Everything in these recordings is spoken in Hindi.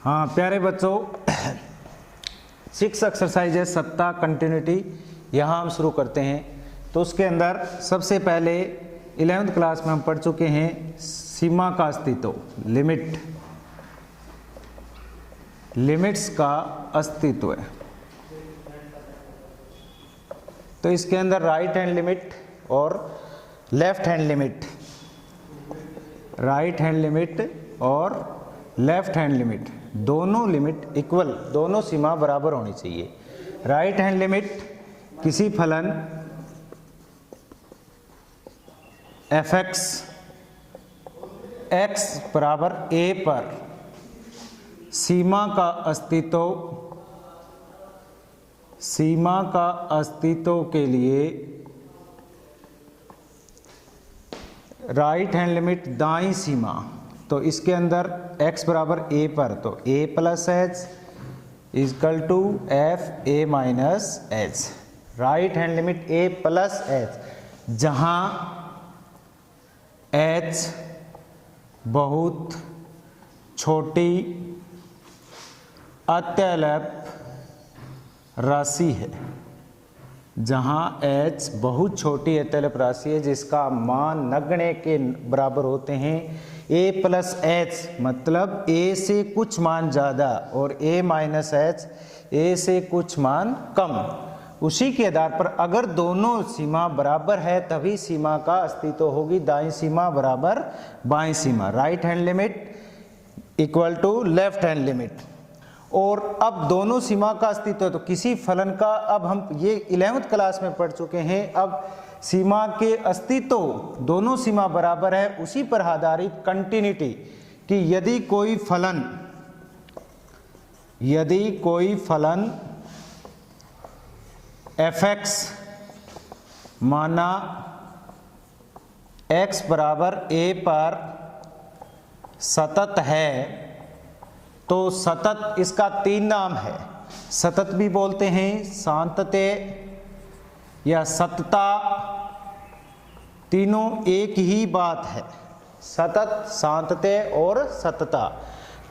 हाँ प्यारे बच्चों, 6 एक्सरसाइजेस सत्ता कंटिन्यूटी यहाँ हम शुरू करते हैं। तो उसके अंदर सबसे पहले 11th क्लास में हम पढ़ चुके हैं सीमा का अस्तित्व, लिमिट्स का अस्तित्व है। तो इसके अंदर राइट हैंड लिमिट और left hand limit, right hand limit और लेफ्ट हैंड लिमिट, दोनों लिमिट इक्वल, दोनों सीमा बराबर होनी चाहिए। राइट हैंड लिमिट किसी फलन f(x) x बराबर a पर सीमा का अस्तित्व के लिए राइट हैंड लिमिट दाईं सीमा। तो इसके अंदर x बराबर a पर, तो a plus H is equal to F A minus H. Right hand limit a plus H, जहाँ h बहुत छोटी अत्यल्प राशि है, जहाँ h बहुत छोटी अत्यल्प राशि है जिसका मान नगण्य के बराबर होते हैं। a प्लस एच मतलब a से कुछ मान ज़्यादा और a माइनस एच a से कुछ मान कम। उसी के आधार पर अगर दोनों सीमा बराबर है तभी सीमा का अस्तित्व होगी, दाईं सीमा बराबर बाईं सीमा। Right hand limit equal to left hand limit. और अब दोनों सीमा का अस्तित्व, तो किसी फलन का, अब हम ये 11th क्लास में पढ़ चुके हैं। अब सीमा के अस्तित्व, दोनों सीमा बराबर है, उसी पर आधारित कंटिन्यूटी कि यदि कोई फलन f(x) माना x बराबर a पर सतत है, तो सतत इसका 3 नाम है। सतत भी बोलते हैं, शांततेय या सतता, तीनों एक ही बात है। सतत, शांततेय और सतता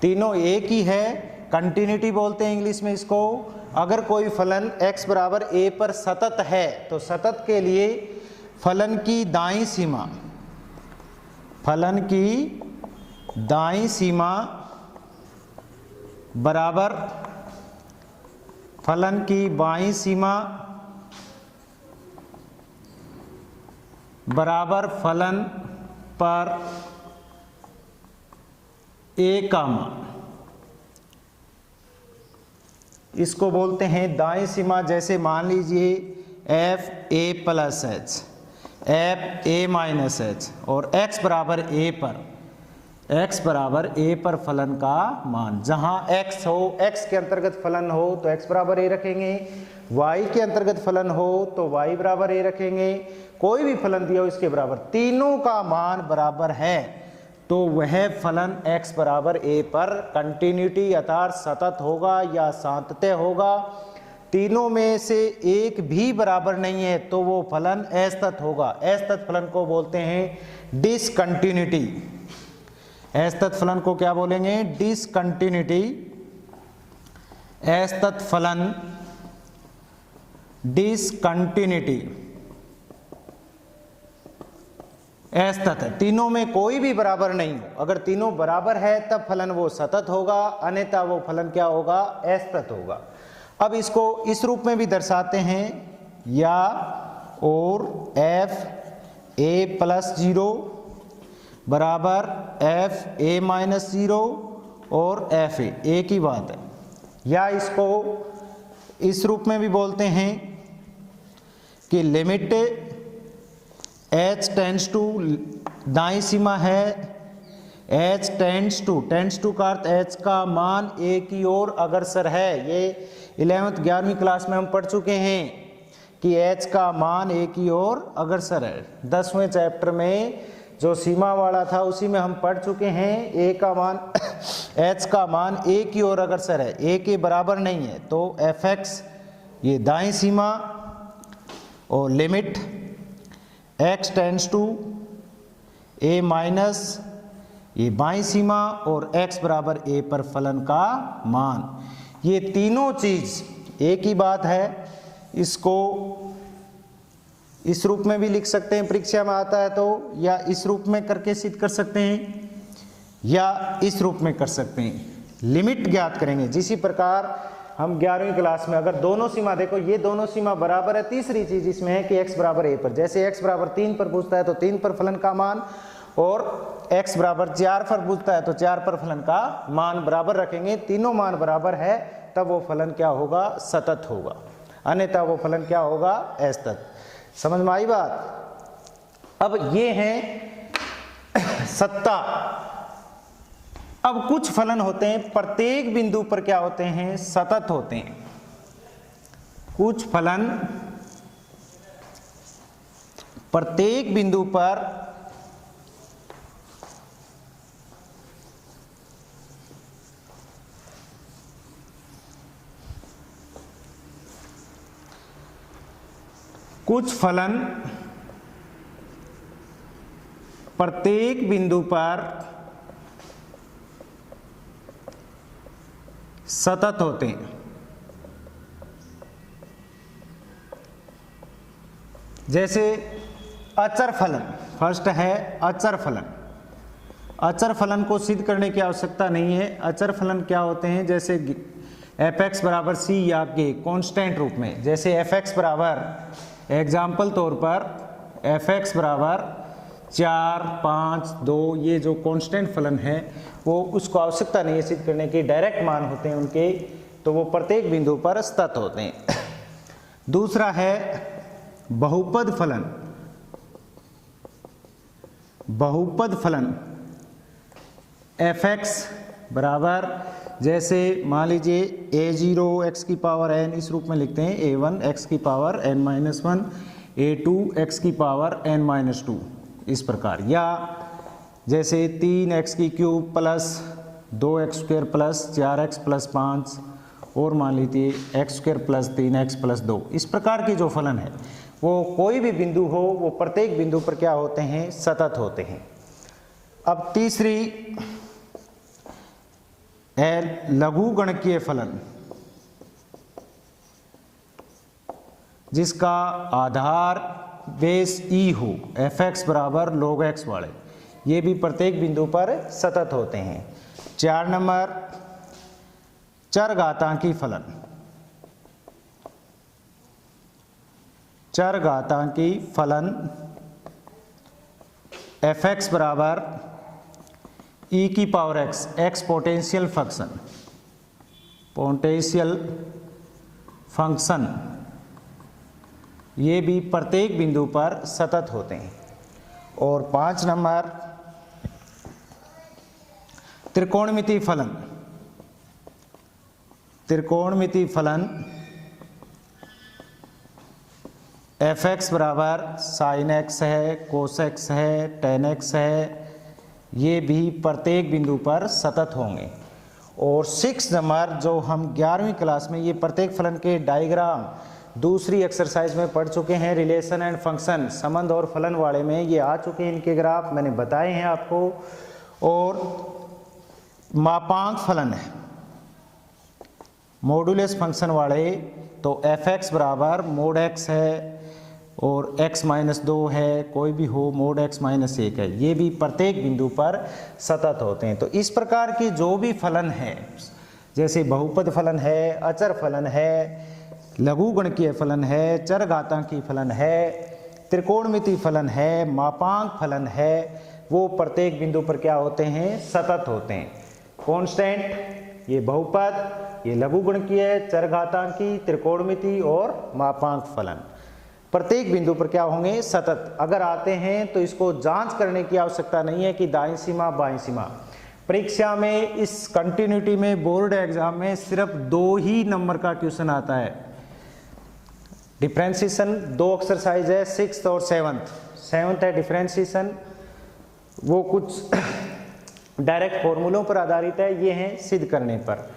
तीनों एक ही है। कंटिन्यूटी बोलते हैं इंग्लिश में इसको। अगर कोई फलन x बराबर a पर सतत है तो सतत के लिए फलन की दाईं सीमा बराबर फलन की बाईं सीमा बराबर फलन पर a का मान, इसको बोलते हैं दाईं सीमा। जैसे मान लीजिए f a plus H, f a minus H और x बराबर a पर फलन का मान, जहां x हो, x के अंतर्गत फलन हो तो x बराबर a रखेंगे, y के अंतर्गत फलन हो तो y बराबर a रखेंगे, कोई भी फलन दिया हो इसके बराबर, तीनों का मान बराबर है तो वह फलन x बराबर a पर कंटिन्यूटी अर्थात सतत होगा या शांततेय होगा। तीनों में से एक भी बराबर नहीं है तो वो फलन असतत होगा। असतत फलन को बोलते हैं डिसकंटिन्यूटी। असतत फलन को क्या बोलेंगे? डिसकंटिन्यूटी। असतत फलन डिसकंटिन्यूटी असतत है, तीनों में कोई भी बराबर नहीं हो। अगर तीनों बराबर है तब फलन वो सतत होगा, अन्यथा वो फलन क्या होगा? असतत होगा। अब इसको इस रूप में भी दर्शाते हैं, या और f a प्लस 0 बराबर f a माइनस 0 और f a, एक ही बात है। या इसको इस रूप में भी बोलते हैं कि लिमिट h टेंड्स टू, दाईं सीमा है h टेंड्स टू का अर्थ h का मान a की ओर अग्रसर है। ये 11वीं क्लास में हम पढ़ चुके हैं कि h का मान a की ओर अग्रसर है। 10वें चैप्टर में जो सीमा वाला था उसी में हम पढ़ चुके हैं। a का मान h का मान a की ओर अग्रसर है, a के बराबर नहीं है। तो f(x) ये दाईं सीमा और limit x tends to a minus ये बाईं सीमा और x बराबर a पर फलन का मान। ये तीनों चीज एक ही बात है। इसको इस रूप में भी लिख सकते हैं, परीक्षा में आता है तो, या इस रूप में करके सिद्ध कर सकते हैं, या इस रूप में कर सकते हैं। लिमिट ज्ञात करेंगे जिसी प्रकार हम 11वीं क्लास में अगर दोनों सीमा, देखो ये दोनों सीमा बराबर है, तीसरी चीज इसमें है कि x बराबर a पर, जैसे x बराबर 3 पर पूछता है तो 3 पर फलन का मान, और x बराबर 4 पर पूछता है तो 4 पर फलन का मान बराबर रखेंगे। तीनों मान बराबर है तब वो फलन क्या होगा, सतत होगा, अन्यथा वो फलन क्या होगा, असतत। समझ में आई बात। अब ये है सत्ता। अब कुछ फलन होते हैं प्रत्येक बिंदु पर क्या होते हैं, सतत होते हैं। कुछ फलन प्रत्येक बिंदु पर प्रत्येक बिंदु पर सतत होते हैं। जैसे अचर फलन, फर्स्ट है अचर फलन। अचर फलन को सिद्ध करने की आवश्यकता नहीं है। अचर फलन क्या होते हैं, जैसे f(x) बराबर c या k कांस्टेंट रूप में, जैसे f(x) बराबर, एग्जाम्पल तौर पर f(x) बराबर 4, 5, 2, ये जो कांस्टेंट फलन है वो उसको आवश्यकता नहीं है सिद्ध करने की, डायरेक्ट मान होते हैं उनके, तो वो प्रत्येक बिंदु पर सतत होते हैं। दूसरा है बहुपद फलन। बहुपद फलन f(x) बराबर, जैसे मान लीजिए a0 x की पावर n, इस रूप में लिखते हैं a1 x की पावर n-1, a2 x की पावर n-2, इस प्रकार। या जैसे 3x की cube plus 2x square plus 4x plus 5, और मान लीजिए x square plus 3x plus 2, इस प्रकार के जो फलन है वो कोई भी बिंदु हो वो प्रत्येक बिंदु पर क्या होते हैं, सतत होते हैं। अब तीसरी है लघु गणकीय फलन, जिसका आधार बेस e हो, f(x) बराबर log x वाले, ये भी प्रत्येक बिंदु पर सतत होते हैं। 4 नंबर चरघातांकी फलन। चरघातांकी फलन f(x) बराबर e की power x, x potential function, ये भी प्रत्येक बिंदु पर सतत होते हैं। और 5 नंबर त्रिकोणमिति फलन। त्रिकोणमिति फलन f(x) बराबर sin x है, cos x है, tan x है, ये भी प्रत्येक बिंदु पर सतत होंगे। और 6 नंबर जो हम 11वीं क्लास में ये प्रत्येक फलन के डायग्राम दूसरी एक्सरसाइज में पढ़ चुके हैं, रिलेशन एंड फंक्शन, संबंध और फलन वाले में ये आ चुके हैं, इनके ग्राफ मैंने बताए हैं आपको। और मापांक फलन है मॉडुलस फंक्शन वाले, तो f(x) बराबर मोड x है और x-2 है, कोई भी हो मोड x-1 है, ये भी प्रत्येक बिंदु पर सतत होते हैं। तो इस प्रकार के जो भी फलन है, जैसे बहुपद फलन है, अचर फलन है, लघु गणकीय फलन है, चरघातांकी फलन है, त्रिकोणमिति फलन है, मापांक फलन है, वो प्रत्येक बिंदु पर क्या होते हैं, सतत होते हैं। कांस्टेंट ये बहुपद, ये लघु गणकीय, चरघातांकी, त्रिकोणमिति और मापांक फलन प्रत्येक बिंदु पर क्या होंगे, सतत। अगर आते हैं तो इसको जांच करने की आवश्यकता नहीं है कि दाईं सीमा बाईं सीमा। परीक्षा में इस कंटिन्यूटी में बोर्ड एग्जाम में सिर्फ 2 ही नंबर का क्वेश्चन आता है। डिफरेंशिएशन 2 एक्सरसाइज है, 6th और 7th है डिफरेंशिएशन, वो कुछ डायरेक्ट फॉर्मूलों पर आधारित है, ये हैं सिद्ध करने पर।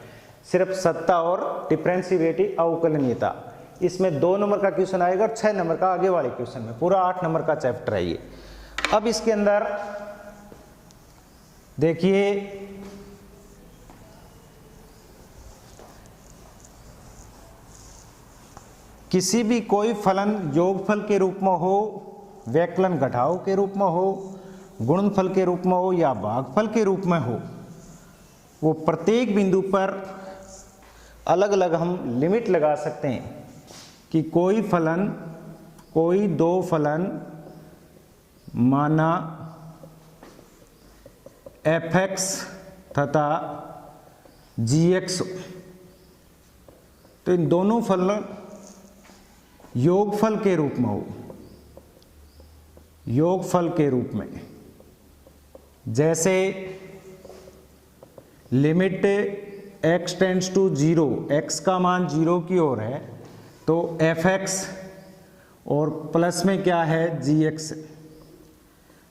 सिर्फ सत्ता और डिफरेंशिएबिलिटी अवकलनीयता, इसमें 2 नंबर का क्वेश्चन आएगा और 6 नंबर का आगे वाले क्वेश्चन में, पूरा 8 नंबर का चैप्टर है ये। अब इसके अंदर देखिए किसी भी कोई फलन योगफल के रूप में हो, व्यकलन घटाव के रूप में हो, गुणनफल के रूप में हो या भागफल के रूप में हो, वो प्रत्येक बिंदु पर अलग अलग हम लिमिट लगा सकते हैं कि कोई फलन, कोई दो फलन माना f(x) तथा g(x), तो इन दोनों फलन योगफल के रूप में हो, योगफल के रूप में, जैसे limit x tends to 0, x का मान 0 की ओर है तो f(x) और प्लस में क्या है g(x),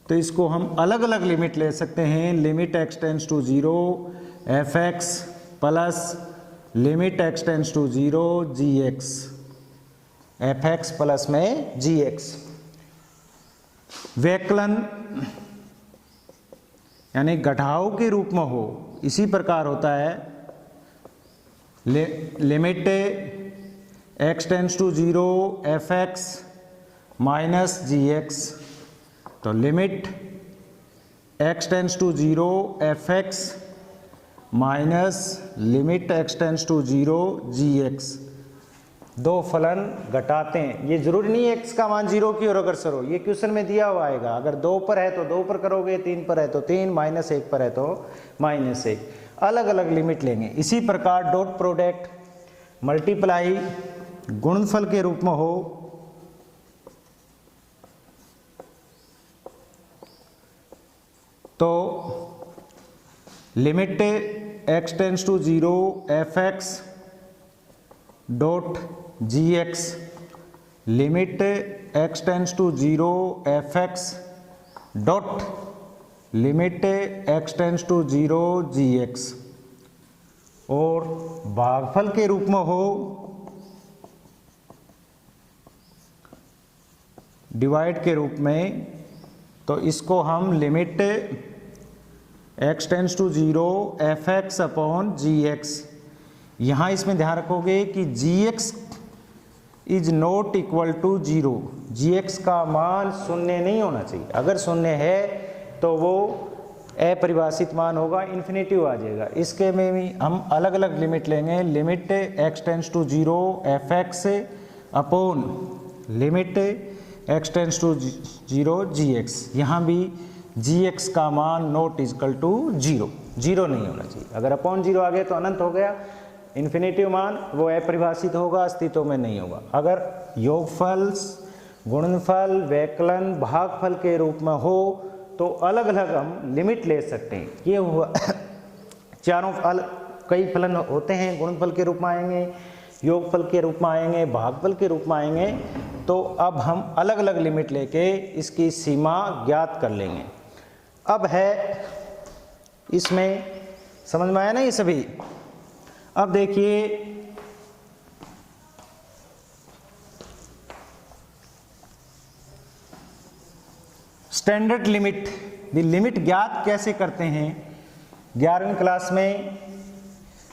तो इसको हम अलग अलग लिमिट ले सकते हैं। Limit x tends to 0 f(x) plus limit x tends to 0 g(x), f(x) plus में g(x). व्यकलन यानी घटाव के रूप में हो, इसी प्रकार होता है limit x tends to 0 f(x) minus g(x), तो limit x tends to 0 f(x) minus limit x tends to 0 g(x). दो फलन घटाते हैं, ये जरूरी नहीं है x का मान 0 की ओर अग्रसर हो, ये क्वेश्चन में दिया हुआ आएगा। अगर 2 पर है तो 2 पर करोगे, 3 पर है तो 3, -1 पर है तो -1, अलग अलग लिमिट लेंगे। इसी प्रकार डॉट प्रोडक्ट मल्टीप्लाई गुणनफल के रूप में हो तो limit x tends to 0 f(x) dot g(x), limit x tends to 0 f(x) dot limit x tends to 0 g(x), और भागफल के रूप में हो डिवाइड के रूप में, तो इसको हम limit x tends to 0 f(x) upon g(x), यहाँ इसमें ध्यान रखोगे कि g(x) is not equal to 0, g(x) का मान शून्य नहीं होना चाहिए। अगर शून्य है तो वो अपरिभाषित मान होगा, इन्फिनेटिव आ जाएगा। इसके में भी हम अलग अलग लिमिट लेंगे, limit x tends to 0 f(x) upon limit x tends to 0 g(x), यहाँ भी g(x) का मान नॉट इक्वल टू 0, 0 नहीं होना चाहिए। अगर अपॉन 0 आ गया तो अनंत हो गया, इन्फिनेटिव मान वो अपरिभाषित होगा, अस्तित्व में नहीं होगा। अगर योगफल, गुणनफल, व्यकलन, भागफल के रूप में हो तो अलग अलग हम लिमिट ले सकते हैं। ये हुआ चारों फल, कई फलन होते हैं, गुणनफल के रूप में आएंगे, योगफल के रूप में आएंगे, भागफल के रूप में आएंगे, तो अब हम अलग अलग लिमिट लेके इसकी सीमा ज्ञात कर लेंगे। अब है इसमें समझ में आया ना ये सभी। अब देखिए स्टैंडर्ड लिमिट, लिमिट ज्ञात कैसे करते हैं 11वीं क्लास में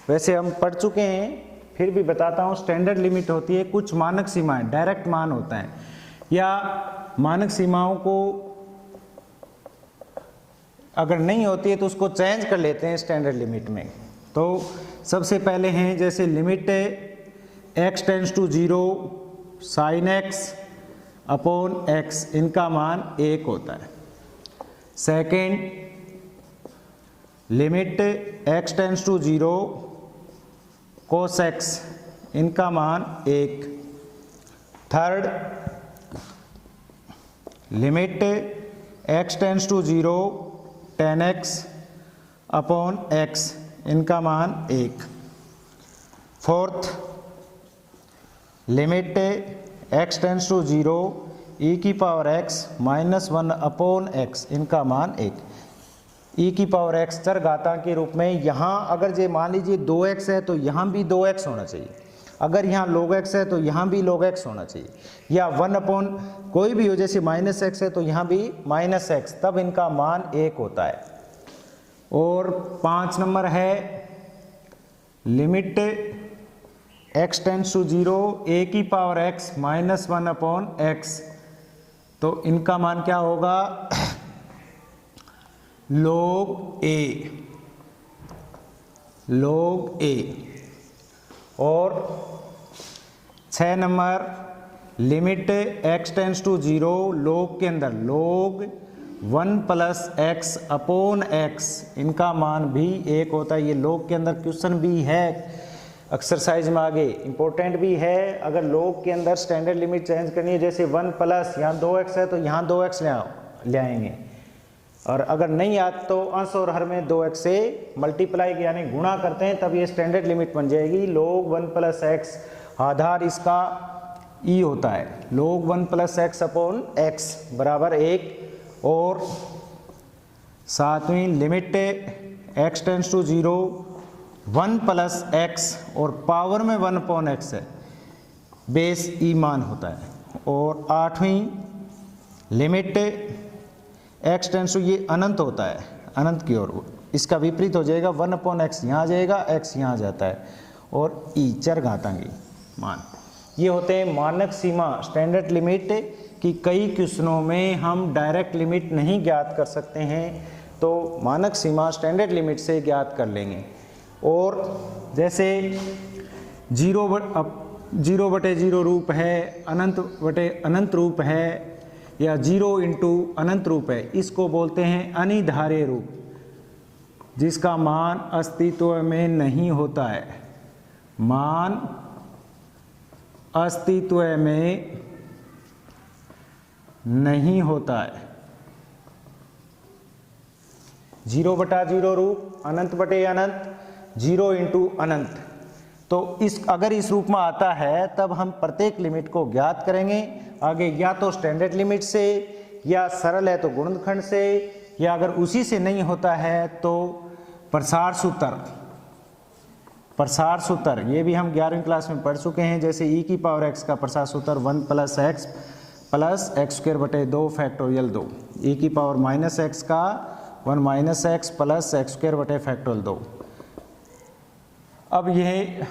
वैसे हम पढ़ चुके हैं, फिर भी बताता हूँ। स्टैंडर्ड लिमिट होती है कुछ मानक सीमाएं, डायरेक्ट मान होता है, या मानक सीमाओं को अगर नहीं होती है तो उसको चेंज कर लेते हैं स्टैंडर्ड लिमिट में। तो सबसे पहले हैं जैसे limit x tends to 0 sin x upon x, इनका मान 1 होता है। Second limit x tends to 0 cos x, इनका मान 1। Third limit x tends to 0 tan x upon x, इनका मान 1। Fourth limit x tends to 0 e की power x minus 1 upon x, इनका मान 1। e की पावर x चरघातांक के रूप में, यहाँ अगर जे मान लीजिए 2x है तो यहाँ भी 2x होना चाहिए, अगर यहाँ log x है तो यहाँ भी log x होना चाहिए, या 1 अपॉन कोई भी हो, जैसे -x है तो यहाँ भी -x, तब इनका मान 1 होता है। और 5 नंबर है limit x tends to 0 a की power x minus 1 upon x। तो इनका मान क्या होगा log a। और 6 number limit x tends to 0 log के अंदर log 1 plus x upon x, इनका मान भी 1 होता है। ये log के अंदर क्वेश्चन भी है एक्सरसाइज में, आगे इंपॉर्टेंट भी है। अगर log के अंदर स्टैंडर्ड लिमिट चेंज करनी है, जैसे 1 प्लस यहाँ 2x है तो यहाँ 2x ले आएंगे, और अगर नहीं आता तो अंश और हर में 2x से मल्टीप्लाई यानी गुणा करते हैं, तब ये स्टैंडर्ड लिमिट बन जाएगी। log 1 प्लस एक्स आधार इसका e होता है, log 1 plus x upon x बराबर 1। और 7वीं limit x tends to 0 1 plus x और पावर में 1 अपॉन एक्स है, बेस ई मान होता है। और 8वीं लिमिट x टेंड्स टू, ये अनंत होता है, अनंत की ओर, इसका विपरीत हो जाएगा 1 अपॉन एक्स यहाँ आ जाएगा, x यहाँ आ जाता है, और ई चरघातांकी मान। ये होते हैं मानक सीमा स्टैंडर्ड लिमिट कि कई क्वेश्चनों में हम डायरेक्ट लिमिट नहीं ज्ञात कर सकते हैं, तो मानक सीमा स्टैंडर्ड लिमिट से ज्ञात कर लेंगे। और जैसे 0/0 रूप है, अनंत रूप है, या 0 इंटू अनंत रूप है, इसको बोलते हैं अनिधार्य रूप, जिसका मान अस्तित्व में नहीं होता है। मान अस्तित्व में नहीं होता है। 0/0 रूप, अनंत बटे अनंत, 0 इंटू अनंत। तो अगर इस रूप में आता है तब हम प्रत्येक लिमिट को ज्ञात करेंगे आगे, या तो स्टैंडर्ड लिमिट से, या सरल है तो गुणनखंड से, या अगर उसी से नहीं होता है तो प्रसार सूत्र, ये भी हम 11वीं क्लास में पढ़ चुके हैं। जैसे e की पावर x का प्रसार सूत्र 1 plus x plus x square बटे 2 फैक्टोरियल 2, e की पावर माइनस एक्स का 1 minus x plus x square बटे फैक्टोरियल 2। अब यह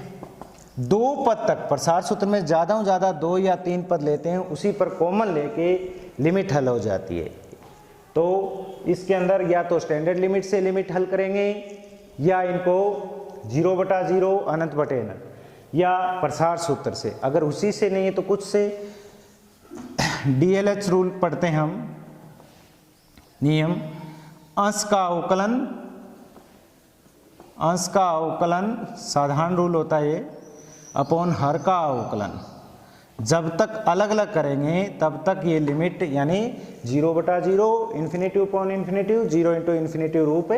2 पद तक प्रसार सूत्र में ज़्यादा 2 या 3 पद लेते हैं, उसी पर कॉमन लेके लिमिट हल हो जाती है। तो इसके अंदर या तो स्टैंडर्ड लिमिट से लिमिट हल करेंगे, या इनको 0/0 अनंत बटे अनंत, या प्रसार सूत्र से। अगर उसी से नहीं है तो कुछ से DLH रूल पढ़ते हैं हम, नियम अंश का अवकलन साधारण रूल होता है ये, अपॉन हर का अवकलन। जब तक अलग अलग करेंगे तब तक ये लिमिट यानी 0/0 infinitive upon infinitive 0 into infinitive रूप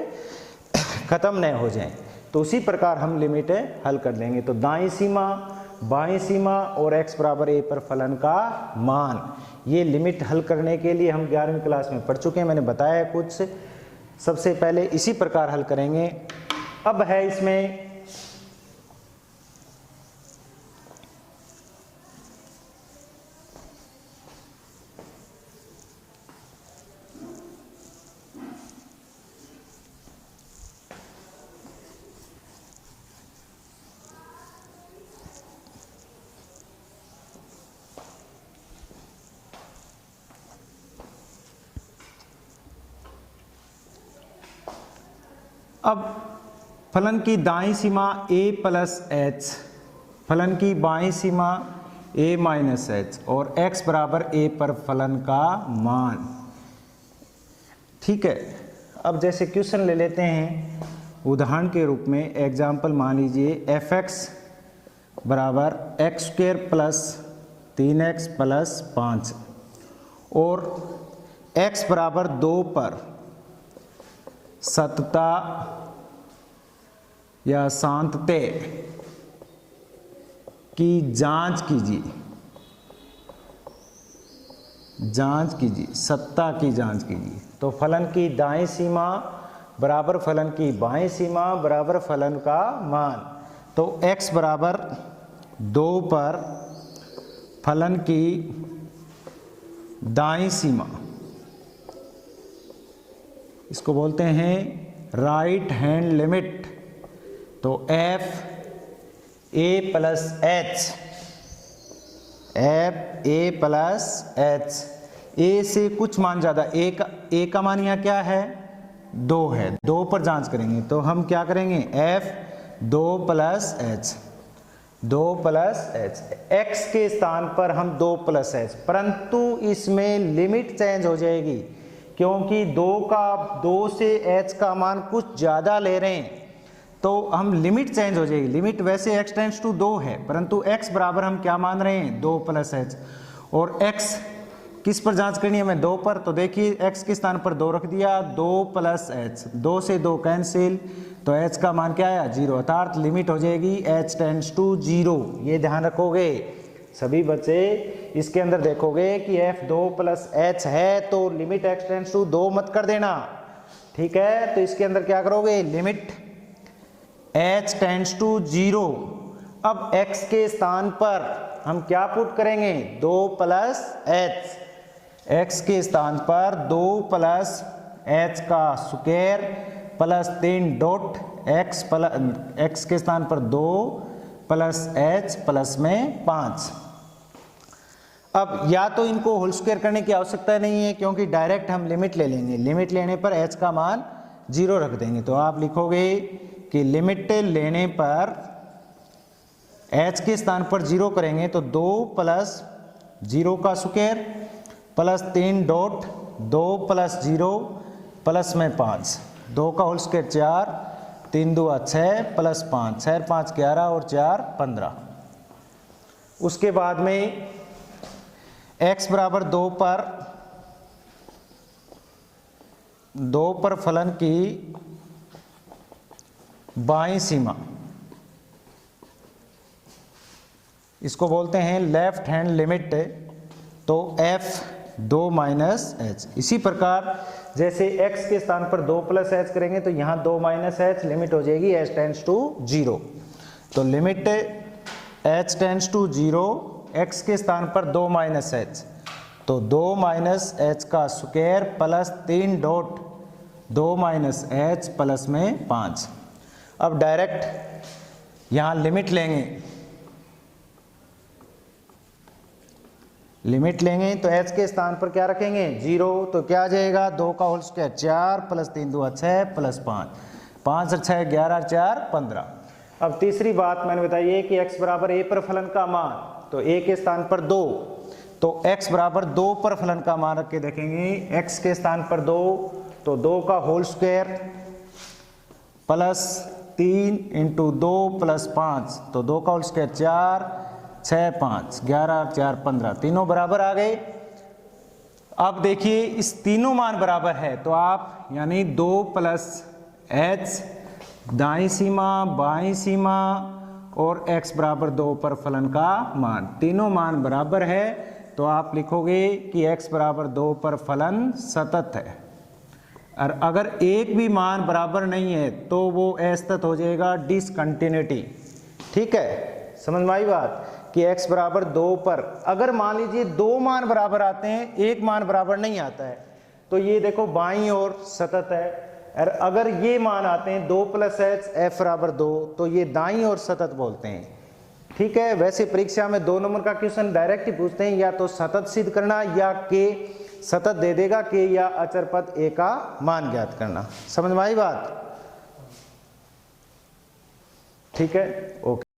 खत्म नहीं हो जाए। तो उसी प्रकार हम लिमिट हल कर लेंगे। तो दाईं सीमा, बाईं सीमा और x बराबर a पर फलन का मान, ये लिमिट हल करने के लिए हम 11वीं क्लास में पढ़ चुके हैं, मैंने बताया कुछ। सबसे पहले इसी प्रकार हल करेंगे। अब है इसमें अब फलन की दाईं सीमा a प्लस एच, फलन की बाईं सीमा a माइनस एच, और x बराबर a पर फलन का मान। ठीक है, अब जैसे क्वेश्चन ले लेते हैं उदाहरण के रूप में। एग्जाम्पल मान लीजिए fx बराबर x square plus 3x plus 5, और x बराबर 2 पर सतता या शांतते की जांच कीजिए, सत्ता की जांच कीजिए। तो फलन की दाईं सीमा बराबर फलन की बाईं सीमा बराबर फलन का मान। तो x बराबर 2 पर फलन की दाईं सीमा, इसको बोलते हैं राइट हैंड लिमिट, तो f a plus h, f a plus h, a से कुछ मान ज़्यादा, ए का मान यहाँ क्या है 2 है, 2 पर जांच करेंगे तो हम क्या करेंगे F 2 plus H, 2 plus H, x के स्थान पर हम 2 प्लस एच, परंतु इसमें लिमिट चेंज हो जाएगी क्योंकि 2 से एच का मान कुछ ज़्यादा ले रहे हैं तो हम लिमिट चेंज हो जाएगी। लिमिट वैसे x टेंड्स टू 2 है परंतु x बराबर हम क्या मान रहे हैं 2 प्लस एच, और x किस पर जांच करनी है हमें 2 पर, तो देखिए x के स्थान पर 2 रख दिया, 2 प्लस एच, 2 से 2 कैंसिल, तो h का मान क्या आया 0, अर्थात लिमिट हो जाएगी h टेंड्स टू 0। ये ध्यान रखोगे सभी बच्चे, इसके अंदर देखोगे कि f 2 प्लस एच है तो लिमिट x टेंड्स टू 2 मत कर देना, ठीक है। तो इसके अंदर क्या करोगे लिमिट h टेंड्स टू 0। अब x के स्थान पर हम क्या पुट करेंगे 2 प्लस एच, x के स्थान पर 2 प्लस एच का स्क्वायर प्लस 3 डॉट x के स्थान पर 2 प्लस एच प्लस में 5। अब या तो इनको होल स्क्वायर करने की आवश्यकता नहीं है क्योंकि डायरेक्ट हम लिमिट ले लेंगे, लिमिट लेने पर h का मान 0 रख देंगे, तो आप लिखोगे कि लिमिट लेने पर h के स्थान पर 0 करेंगे तो 2 प्लस 0 का square plus 3 dot 2 plus 0 plus में 5, 2 का होल स्क्वायर 4, 3 2 6 प्लस 5, 6 5 11 और 4 15। उसके बाद में x बराबर 2 पर फलन की बाईं सीमा, इसको बोलते हैं लेफ्ट हैंड लिमिट, तो f 2 माइनस एच। इसी प्रकार जैसे x के स्थान पर 2 प्लस एच करेंगे तो यहाँ 2 माइनस एच, लिमिट हो जाएगी h टेंड्स टू 0, तो लिमिट h टेंड्स टू 0, x के स्थान पर 2 माइनस एच, तो 2 माइनस एच का square plus 3 dot 2 minus H plus में 5। अब डायरेक्ट यहाँ लिमिट लेंगे, लिमिट लेंगे तो h के स्थान पर क्या रखेंगे 0, तो क्या आ जाएगा 2 का होल स्क्वायर 4 प्लस 3 2 6 प्लस 5, 5 6 11 4 15। अब तीसरी बात मैंने बताई है कि x बराबर a पर फलन का मान, तो a के स्थान पर 2, तो x बराबर 2 पर फलन का मान रख के देखेंगे, x के स्थान पर 2 तो 2 का whole square plus 3 into 2 plus 5, तो 2 का होल स्क्वायर 4 6 5 11 4 15, तीनों बराबर आ गए। अब देखिए इस तीनों मान बराबर है तो आप यानी 2 प्लस एच दाईं सीमा बाईं सीमा और x बराबर 2 पर फलन का मान, तीनों मान बराबर है तो आप लिखोगे कि x बराबर 2 पर फलन सतत है। और अगर एक भी मान बराबर नहीं है तो वो असतत हो जाएगा, डिसकंटिन्यूटी, ठीक है। समझ में आई बात कि x बराबर 2 पर अगर मान लीजिए 2 मान बराबर आते हैं, एक मान बराबर नहीं आता है, तो ये देखो बाईं ओर सतत है, और अगर ये मान आते हैं 2 प्लस एच f बराबर 2, तो ये दाईं ओर सतत बोलते हैं, ठीक है। वैसे परीक्षा में 2 नंबर का क्वेश्चन डायरेक्ट ही पूछते हैं, या तो सतत सिद्ध करना या के सतत दे देगा के या अचर पद a का मान ज्ञात करना। समझ में आई बात, ठीक है, ओके।